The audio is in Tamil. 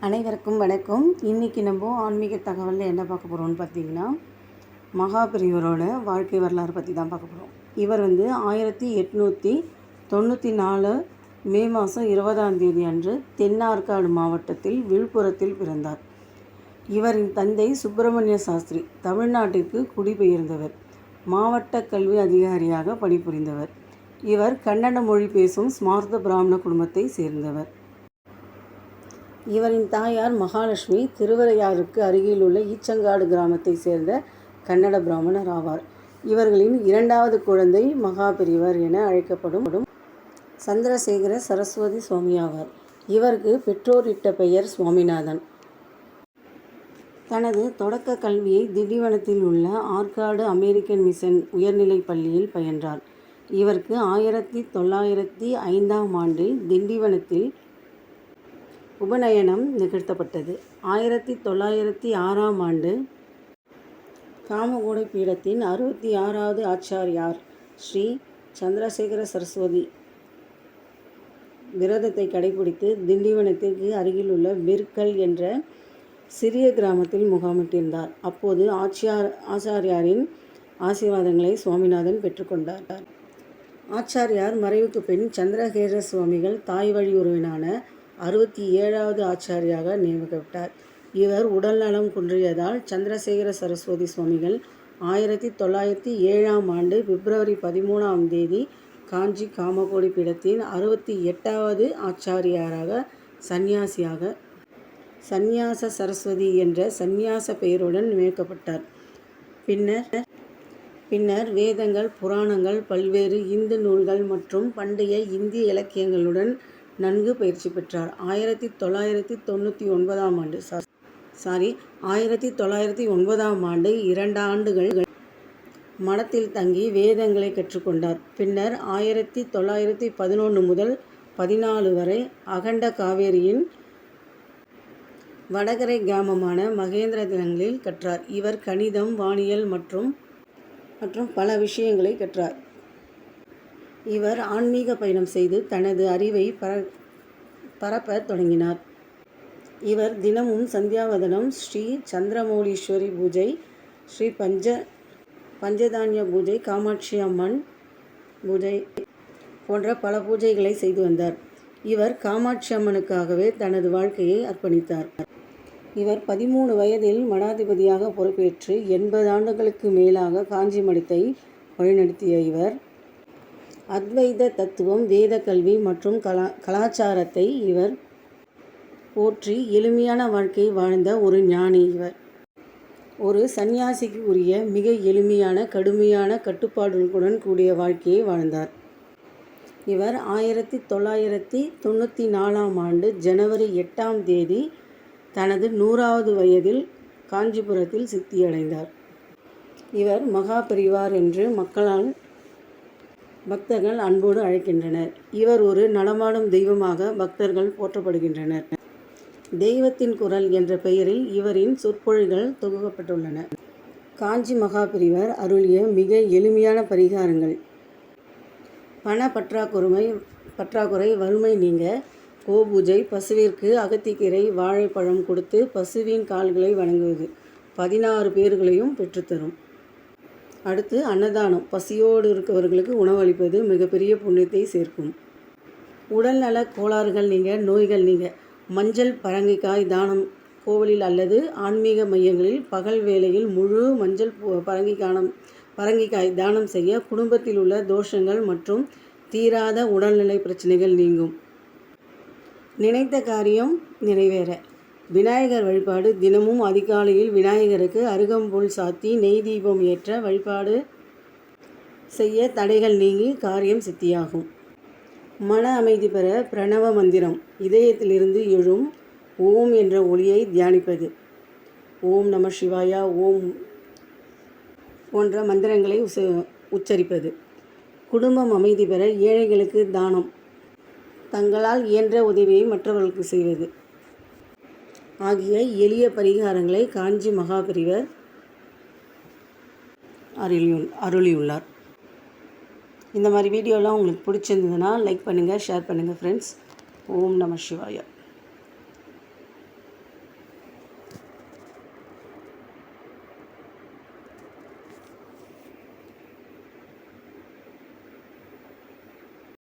அனைவருக்கும் வணக்கம். இன்றைக்கி நம்ம ஆன்மீக தகவலில் என்ன பார்க்க போகிறோம்னு பார்த்திங்கன்னா, மகாபெரியவரோட வாழ்க்கை வரலாறு பற்றி தான் பார்க்க போகிறோம். இவர் 1894 மே மாதம் 20ஆம் தேதி அன்று தென்னார்காடு மாவட்டத்தில் விழுப்புரத்தில் பிறந்தார். இவரின் தந்தை சுப்பிரமணிய சாஸ்திரி தமிழ்நாட்டிற்கு குடிபெயர்ந்தவர். மாவட்ட கல்வி அதிகாரியாக பணிபுரிந்தவர். இவர் கன்னட மொழி பேசும் ஸ்மார்த்த பிராமண குடும்பத்தை சேர்ந்தவர். இவரின் தாயார் மகாலட்சுமி திருவரையாருக்கு அருகில் உள்ள ஈச்சங்காடு கிராமத்தை சேர்ந்த கன்னட பிராமணர் ஆவார். இவர்களின் இரண்டாவது குழந்தை மகாபெரியவர் என அழைக்கப்படும் சந்திரசேகர சரஸ்வதி சுவாமி ஆவார். இவருக்கு பெற்றோர் இட்ட பெயர் சுவாமிநாதன். தனது தொடக்க கல்வியை திண்டிவனத்தில் உள்ள ஆற்காடு அமெரிக்கன் மிஷன் உயர்நிலைப் பள்ளியில் பயின்றார். இவருக்கு 1905ஆம் ஆண்டில் திண்டிவனத்தில் உபநயனம் நிகழ்த்தப்பட்டது. 1906ஆம் ஆண்டு காமகோடை பீடத்தின் 66வது ஆச்சாரியார் ஸ்ரீ சந்திரசேகர சரஸ்வதி விரதத்தை கடைபிடித்து திண்டிவனத்திற்கு அருகில் உள்ள பிர்கல் என்ற சிறிய கிராமத்தில் முகாமிட்டிருந்தார். அப்போது ஆச்சாரியாரின் ஆசீர்வாதங்களை சுவாமிநாதன் பெற்றுக்கொண்டார். ஆச்சாரியார் மறைவுக்கு பின் சந்திரசேகர சுவாமிகள் தாய் வழி உறவினான 67வது ஆச்சாரியாக நியமிக்கப்பட்டார். இவர் உடல்நலம் குன்றியதால் சந்திரசேகர சரஸ்வதி சுவாமிகள் 1907ஆம் ஆண்டு பிப்ரவரி 13ஆம் தேதி காஞ்சி காமகோடி பீடத்தின் 68வது ஆச்சாரியாராக சந்நியாச சரஸ்வதி என்ற சந்நியாச பெயருடன் நியமிக்கப்பட்டார். பின்னர் வேதங்கள், புராணங்கள், பல்வேறு இந்து நூல்கள் மற்றும் பண்டைய இந்திய இலக்கியங்களுடன் நன்கு பயிற்சி பெற்றார். 1909ஆம் ஆண்டு 2 ஆண்டுகள் மடத்தில் தங்கி வேதங்களை கற்றுக்கொண்டார். பின்னர் 1911 முதல் 14 வரை அகண்ட காவேரியின் வடகரை கிராமமான மகேந்திரகிரியில் கற்றார். இவர் கணிதம், வானியல் மற்றும் பல விஷயங்களை கற்றார். இவர் ஆன்மீக பயணம் செய்து தனது அறிவை பரப்ப தொடங்கினார். இவர் தினமும் சந்தியாவதனம், ஸ்ரீ சந்திரமௌலீஸ்வரி பூஜை, ஸ்ரீ பஞ்சதானிய பூஜை, காமாட்சி அம்மன் பூஜை போன்ற பல பூஜைகளை செய்து வந்தார். இவர் காமாட்சி அம்மனுக்காகவே தனது வாழ்க்கையை அர்ப்பணித்தார். இவர் 13 வயதில் மடாதிபதியாக பொறுப்பேற்று 80 ஆண்டுகளுக்கு மேலாக காஞ்சி மடத்தை வழிநடத்திய இவர் அத்வைத தத்துவம், வேத கல்வி மற்றும் கலாச்சாரத்தை இவர் போற்றி எளிமையான வாழ்க்கை வாழ்ந்த ஒரு ஞானி. இவர் ஒரு சந்நியாசிக்கு உரிய மிக எளிமையான கடுமையான கட்டுப்பாடுகளுடன் கூடிய வாழ்க்கையை வாழ்ந்தார். இவர் 1994ஆம் ஆண்டு ஜனவரி 8ஆம் தேதி தனது 100வது வயதில் காஞ்சிபுரத்தில் சித்தியடைந்தார். இவர் மகாபெரிவார் என்று பக்தர்கள் அன்போடு அழைக்கின்றனர். இவர் ஒரு நடமாடும் தெய்வமாக பக்தர்கள் போற்றப்படுகின்றனர். தெய்வத்தின் குரல் என்ற பெயரில் இவரின் சொற்பொழிகள் தொகுக்கப்பட்டுள்ளன. காஞ்சி மகாபெரிவர் அருளிய மிக எளிமையான பரிகாரங்கள்: பண பற்றாக்குறை, வறுமை நீங்க, கோபூஜை, பசுவிற்கு அகத்திக்கீரை, வாழைப்பழம் கொடுத்து பசுவின் கால்களை வணங்குவது 16 பேர்களையும் பெற்றுத்தரும். அடுத்து அன்னதானம், பசியோடு இருக்கவர்களுக்கு உணவளிப்பது மிகப்பெரிய புண்ணியத்தை சேர்க்கும். உடல்நல கோளாறுகள் நீங்க, நோய்கள் நீங்க, மஞ்சள் பரங்கிக்காய் தானம் கோவிலில் அல்லது ஆன்மீக மையங்களில் பகல் வேளையில் முழு மஞ்சள் பரங்கிக்காய் தானம் செய்ய குடும்பத்தில் உள்ள தோஷங்கள் மற்றும் தீராத உடல்நிலை பிரச்சனைகள் நீங்கும். நினைத்த காரியம் நிறைவேற விநாயகர் வழிபாடு: தினமும் அதிகாலையில் விநாயகருக்கு அருகம்புல் சாத்தி நெய் தீபம் ஏற்ற வழிபாடு செய்ய தடைகள் நீங்கி காரியம் சித்தியாகும். மன அமைதி பெற பிரணவ மந்திரம், இதயத்திலிருந்து எழும் ஓம் என்ற ஒளியை தியானிப்பது, ஓம் நம சிவாயா, ஓம் போன்ற மந்திரங்களை உச்சரிப்பது. குடும்பம் அமைதி பெற ஏழைகளுக்கு தானம், தங்களால் இயன்ற உதவியை மற்றவர்களுக்கு செய்வது ஆகிய எளிய பரிகாரங்களை காஞ்சி மகாபெரிவர் அருளியுள்ளார். இந்த மாதிரி வீடியோலாம் உங்களுக்கு பிடிச்சிருந்ததுன்னா லைக் பண்ணுங்கள், ஷேர் பண்ணுங்கள் ஃப்ரெண்ட்ஸ். ஓம் நம சிவாயா.